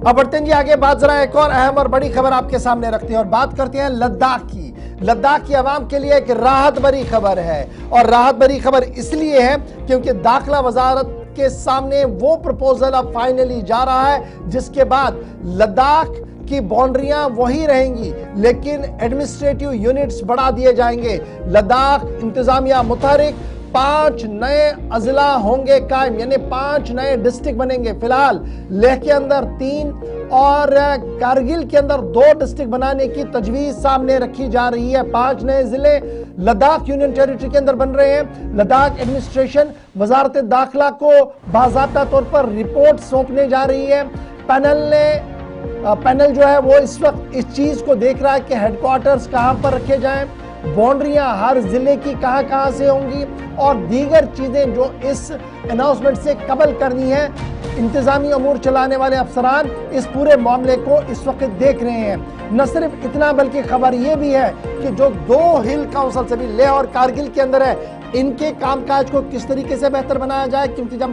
अब बढ़ते हैं जी आगे, बात जरा एक और अहम और बड़ी खबर आपके सामने रखते हैं और बात करते हैं लद्दाख की। लद्दाख की आवाम के लिए एक राहत भरी खबर है, और राहत भरी खबर इसलिए है क्योंकि दाखिला वजारत के सामने वो प्रपोजल अब फाइनली जा रहा है जिसके बाद लद्दाख की बाउंड्रियां वही रहेंगी लेकिन एडमिनिस्ट्रेटिव यूनिट्स बढ़ा दिए जाएंगे। लद्दाख इंतजामिया मुतहरिक 5 नए अजला होंगे कायम, यानी 5 नए डिस्ट्रिक्ट बनेंगे। फिलहाल लेह के अंदर 3 और कारगिल के अंदर 2 डिस्ट्रिक्ट बनाने की तजवीज सामने रखी जा रही है। 5 नए जिले लद्दाख यूनियन टेरिटरी के अंदर बन रहे हैं। लद्दाख एडमिनिस्ट्रेशन वजारत दाखिला को बाज़ाब्ता तौर पर रिपोर्ट सौंपने जा रही है। पैनल जो है वो इस वक्त इस चीज को देख रहा है कि हेडक्वार्टर्स कहां पर रखे जाएं, बाउंड्रियां हर जिले की कहां से होंगी और दीगर चीजें जो इस अनाउंसमेंट से कबल करनी है। इंतजामी अमूर चलाने वाले अफसरान इस पूरे मामले को इस वक्त देख रहे हैं। न सिर्फ इतना बल्कि खबर यह भी है कि जो 2 हिल काउंसिल सभी लेह और कारगिल के अंदर है, इनके कामकाज को किस तरीके से बेहतर बनाया जाए, क्योंकि जब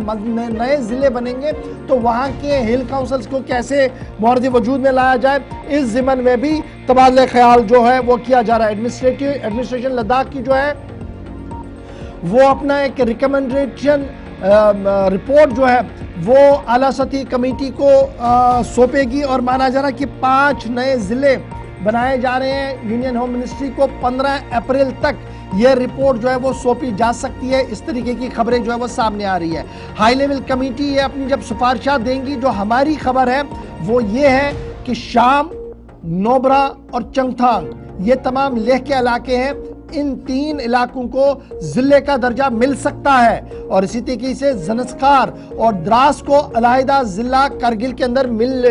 नए जिले बनेंगे तो वहां के हिल काउंसिल्स को कैसे मौरदी वजूद में लाया जाए, इस जिमन में भी तबादला ख्याल जो है वो किया जा रहा है। एडमिनिस्ट्रेशन लद्दाख की जो है वो अपना एक रिकमेंडेशन रिपोर्ट जो है वो आला सतही कमेटी को सौंपेगी और माना जा रहा है कि 5 नए जिले बनाए जा रहे हैं। यूनियन होम मिनिस्ट्री को 15 अप्रैल तक यह रिपोर्ट जो है वो सौंपी जा सकती है। इस तरीके की खबरें जो है वो सामने आ रही है। हाई लेवल कमेटी ये अपनी जब सिफारिशात देंगी, जो हमारी खबर है वो ये है कि शाम, नोबरा और चंगथांग ये तमाम लेह के इलाके हैं, इन 3 इलाकों को जिले का दर्जा मिल सकता है और इसी तरीके से ज़नस्कार और द्रास को अलहदा जिला कारगिल के अंदर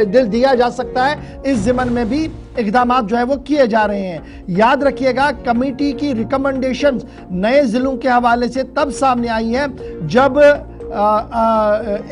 दिल दिया जा सकता है। इस जिमन में भी इकदाम जो है वो किए जा रहे हैं। याद रखिएगा, कमेटी की रिकमेंडेशंस नए जिलों के हवाले से तब सामने आई है जब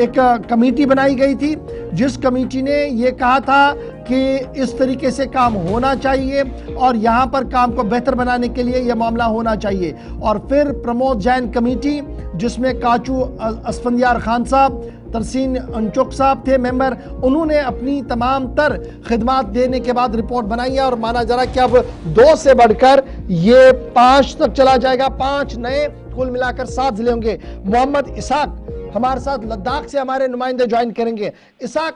एक कमेटी बनाई गई थी, जिस कमेटी ने यह कहा था कि इस तरीके से काम होना चाहिए और यहाँ पर काम को बेहतर बनाने के लिए यह मामला होना चाहिए। और फिर प्रमोद जैन कमेटी, जिसमें काचू असफंदियार खान साहब, तरसीन अंचुक साहब थे मेंबर, उन्होंने अपनी तमाम तर खिदमात देने के बाद रिपोर्ट बनाई है और माना जा रहा है कि अब 2 से बढ़कर ये 5 तक चला जाएगा। 5 नए, कुल मिलाकर 7 जिले होंगे। मोहम्मद इसाक हमारे साथ लद्दाख से हमारे नुमाइंदे ज्वाइन करेंगे। इसाक,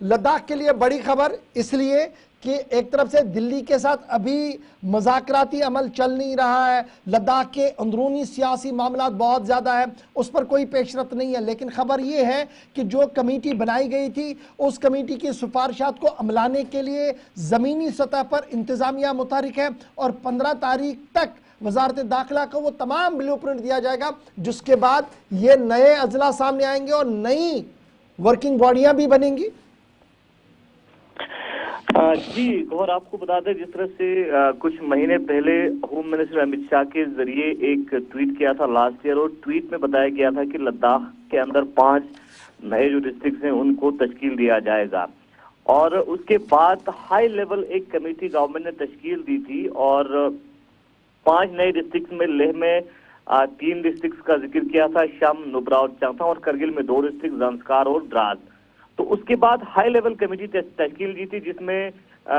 लद्दाख के लिए बड़ी खबर इसलिए कि एक तरफ से दिल्ली के साथ अभी मुज़ाकराती अमल चल नहीं रहा है, लद्दाख के अंदरूनी सियासी मामला बहुत ज़्यादा है, उस पर कोई पेशरफ्त नहीं है। लेकिन खबर ये है कि जो कमेटी बनाई गई थी उस कमेटी की सिफारिशात को अमलाने के लिए ज़मीनी सतह पर इंतज़ामिया मुतहरिक है और 15 तारीख तक वजारत दाखिला को वो तमाम ब्लूप्रिंट दिया जाएगा, जिसके बाद ये नए अजला सामने आएंगे और नई वर्किंग बॉडियां भी बनेंगी। जी गौर, आपको बता दें जिस तरह से कुछ महीने पहले होम मिनिस्टर अमित शाह के जरिए एक ट्वीट किया था लास्ट ईयर, और ट्वीट में बताया गया था कि लद्दाख के अंदर 5 नए जो डिस्ट्रिक्ट हैं उनको तश्कील दिया जाएगा। और उसके बाद हाई लेवल एक कमेटी गवर्नमेंट ने तश्कील दी थी और 5 नए डिस्ट्रिक्ट में लेह में 3 डिस्ट्रिक्ट का जिक्र किया था, शाम, नुब्रा और चंगथांग, और करगिल में 2 डिस्ट्रिक्ट, ज़ंस्कार और द्रास। तो उसके बाद हाई लेवल कमेटी तश्कील दी थी जिसमें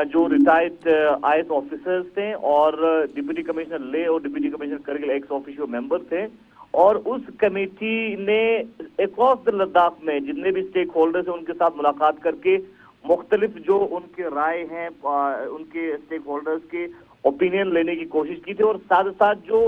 जो रिटायर्ड IAS ऑफिसर्स थे और डिप्टी कमिश्नर ले और deputy commissioner Kargil ex officio member थे। और उस कमेटी ने अक्रॉस द लद्दाख में जितने भी स्टेक होल्डर्स हैं उनके साथ मुलाकात करके मुख्तलिफ जो उनके राय हैं, उनके स्टेक होल्डर्स के ओपिनियन लेने की कोशिश की थी। और साथ साथ जो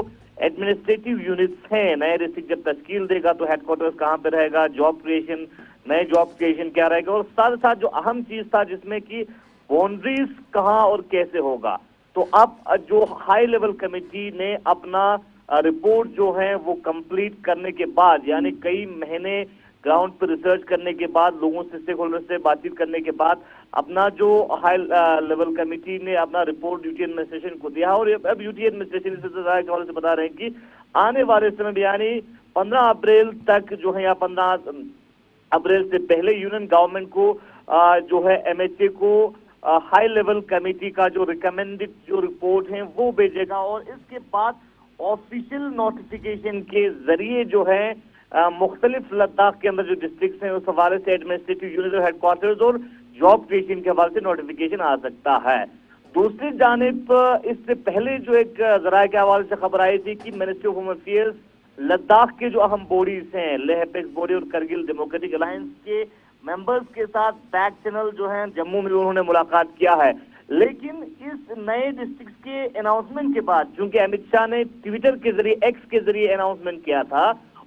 एडमिनिस्ट्रेटिव यूनिट्स हैं, नए डिस्ट्रिक्ट जब तश्कील देगा तो हेडक्वार्टर्स कहाँ पे रहेगा, जॉब क्रिएशन, नए जॉब क्रिएशन क्या रहेगा, और साथ साथ जो अहम चीज था जिसमें कि बाउंड्रीज कहाँ और कैसे होगा। तो अब जो हाई लेवल कमेटी ने अपना रिपोर्ट जो है वो कंप्लीट करने के बाद, यानी कई महीने ग्राउंड पर रिसर्च करने के बाद, लोगों से, स्टेक होल्डर से बातचीत करने के बाद अपना जो हाई लेवल कमेटी ने अपना रिपोर्ट यूटी एडमिनिस्ट्रेशन को दिया। और अब यूटी एडमिनिस्ट्रेशन से बता रहे हैं कि आने वाले समय में यानी 15 अप्रैल तक जो है या 15 अप्रैल से पहले यूनियन गवर्नमेंट को जो है MHA को हाई लेवल कमेटी का जो रिकमेंडेड जो रिपोर्ट है वो भेजेगा और इसके बाद ऑफिशियल नोटिफिकेशन के जरिए जो है मुख्तलिफ लद्दाख के अंदर जो डिस्ट्रिक्ट हैं उस हवाले से एडमिनिस्ट्रेटिव यूनिट और हेडक्वार्टर्स और जॉब क्रिएशन के हवाले से नोटिफिकेशन आ सकता है। दूसरी जानिब इससे पहले जो एक जराये के हवाले से खबर आई थी कि ministry of home affairs Ladakh के जो अहम बॉडीज हैं, लेह अपेक्स बॉडी और करगिल डेमोक्रेटिक अलायंस के मेंबर्स के साथ बैक चैनल जो है जम्मू में उन्होंने मुलाकात किया है। लेकिन इस नए डिस्ट्रिक्ट के अनाउंसमेंट के बाद, चूंकि अमित शाह ने ट्विटर के जरिए, एक्स के जरिए अनाउंसमेंट किया था,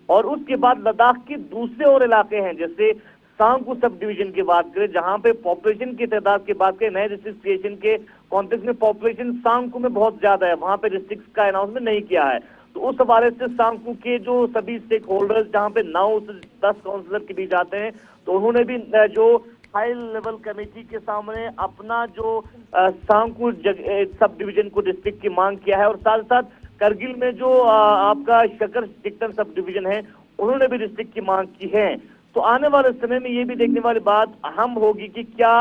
और उसके बाद लद्दाख के दूसरे और इलाके हैं, जैसे सांगू सब डिवीजन की बात करें, जहां पे पॉपुलेशन की तादाद की बात करें, नए डिस्ट्रिक्ट क्रिएशन के कॉन्टेक्स्ट में पॉपुलेशन सांगू में बहुत ज्यादा है, वहां पे डिस्ट्रिक्ट का अनाउंसमेंट नहीं किया है। तो उस हवाले से सांगू के जो सभी स्टेक होल्डर्स, जहां पे 9 से 10 काउंसलर के बीच आते हैं, तो उन्होंने भी जो हाई लेवल कमेटी के सामने अपना जो सांगू सब डिवीजन को डिस्ट्रिक्ट की मांग किया है, और साथ साथ करगिल में जो आपका शकर टिक्टन सब डिवीजन है, उन्होंने भी डिस्ट्रिक्ट की मांग की है। तो आने वाले समय में ये भी देखने वाली बात अहम होगी कि क्या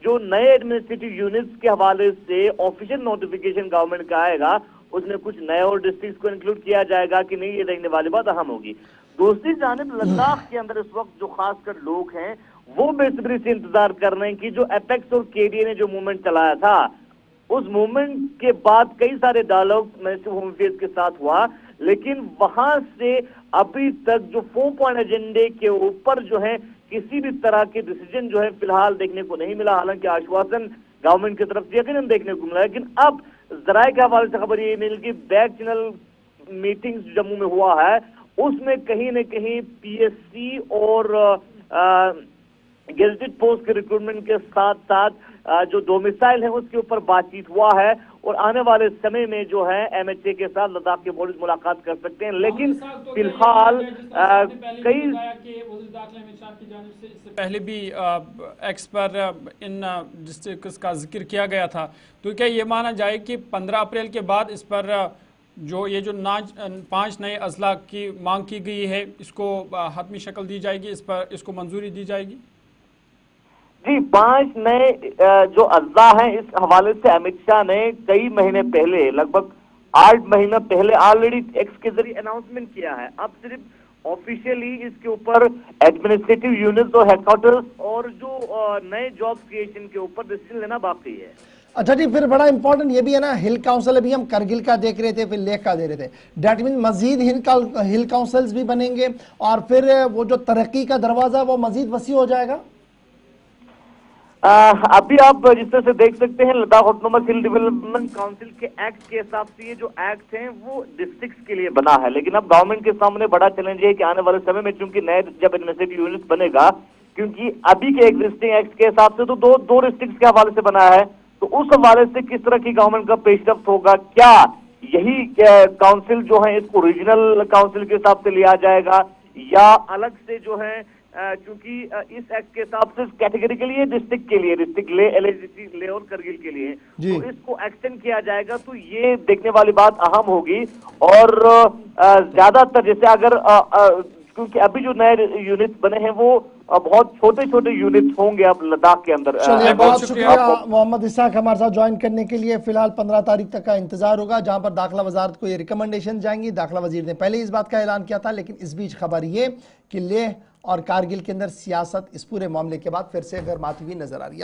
जो नए एडमिनिस्ट्रेटिव यूनिट्स के हवाले से ऑफिशियल नोटिफिकेशन गवर्नमेंट का आएगा, उसमें कुछ नए और डिस्ट्रिक्ट को इंक्लूड किया जाएगा कि नहीं, ये देखने वाली बात अहम होगी। दूसरी जानिब लद्दाख के अंदर इस वक्त जो खासकर लोग हैं वो बेसब्री से इंतजार कर रहे हैं कि जो एपेक्स और केडीए ने जो मूवमेंट चलाया था, उस मूवमेंट के बाद कई सारे dialogue ministry of home affairs के साथ हुआ, लेकिन वहां से अभी तक जो 4 पॉइंट एजेंडे के ऊपर जो है किसी भी तरह के डिसीजन जो है फिलहाल देखने को नहीं मिला। हालांकि आश्वासन गवर्नमेंट की तरफ से यकीनन देखने को मिला, लेकिन अब जराये के हवाले से खबर ये मिली कि बैक चैनल मीटिंग्स जम्मू में हुआ है, उसमें कहीं न कहीं पीएससी और गेजेटेड पोस्ट के रिक्रूटमेंट के साथ साथ जो डोमिसाइल है उसके ऊपर बातचीत हुआ है, और आने वाले समय में जो है एमएचए के साथ लद्दाख के बॉडीज मुलाकात कर सकते हैं। लेकिन फिलहाल कई इससे पहले भी एक्स पर इन डिस्ट्रिक्ट्स का जिक्र किया गया था, तो क्या ये माना जाए कि 15 अप्रैल के बाद इस पर जो ये जो 5 नए अजला की मांग की गई है, इसको हतमी शक्ल दी जाएगी, इस पर इसको मंजूरी दी जाएगी? जी, 5 नए जो अजला हैं, इस हवाले से अमित शाह ने कई महीने पहले, लगभग 8 महीना पहले ऑलरेडी एक्स के जरिए अनाउंसमेंट किया है। अब सिर्फ ऑफिशियली इसके ऊपर एडमिनिस्ट्रेटिव यूनिट्स और हेडक्वार्टर्स और जो नए जॉब क्रिएशन के ऊपर डिसीजन लेना बाकी है। अच्छा जी, फिर बड़ा इंपॉर्टेंट ये भी है ना, हिल काउंसिल अभी हम करगिल का देख रहे थे, फिर लेह का दे रहे थे, डेट मीन मजीद हिल काउंसिल्स भी बनेंगे, और फिर वो जो तरक्की का दरवाजा वो मजीद वसी हो जाएगा। अभी आप जिस तरह से देख सकते हैं, लद्दाख ऑटोनोमस हिल डेवलपमेंट काउंसिल के एक्ट के हिसाब से ये जो एक्ट हैं वो डिस्ट्रिक्ट्स के लिए बना है, लेकिन अब गवर्नमेंट के सामने बड़ा चैलेंज है कि आने वाले समय में, चूंकि नए जब एडमिनिस्ट्रेटिव यूनिट बनेगा, क्योंकि अभी के एग्जिस्टिंग एक्ट के हिसाब से तो दो डिस्ट्रिक्ट्स के हवाले से बना है, तो उस हवाले से किस तरह की गवर्नमेंट का पेशरफ्त होगा, क्या यही काउंसिल जो है इसको रीजनल काउंसिल के हिसाब से लिया जाएगा, या अलग से जो है, क्योंकि इस एक्ट के हिसाब से कैटेगरिकली ये डिस्ट्रिक्ट के लिए, डिस्ट्रिक्ट ले एलएजीसी ले और करगिल के लिए, तो इसको एक्सटेंड किया जाएगा, तो ये देखने वाली बात अहम होगी। और ज्यादातर जैसे अगर क्योंकि अभी जो नए यूनिट्स बने हैं वो बहुत छोटे छोटे यूनिट्स होंगे अब लद्दाख के अंदर। चलिए, बहुत शुक्रिया मोहम्मद इसाक हमारे साथ ज्वाइन करने के लिए। फिलहाल 15 तारीख तक का इंतजार होगा, जहां पर दाखिला वजारत को ये रिकमेंडेशन जाएंगी। दाखिला वजीर ने पहले इस बात का ऐलान किया था, लेकिन इस बीच खबर ये कि लेह और कारगिल के अंदर सियासत इस पूरे मामले के बाद फिर से गर्माती हुई नजर आ रही है।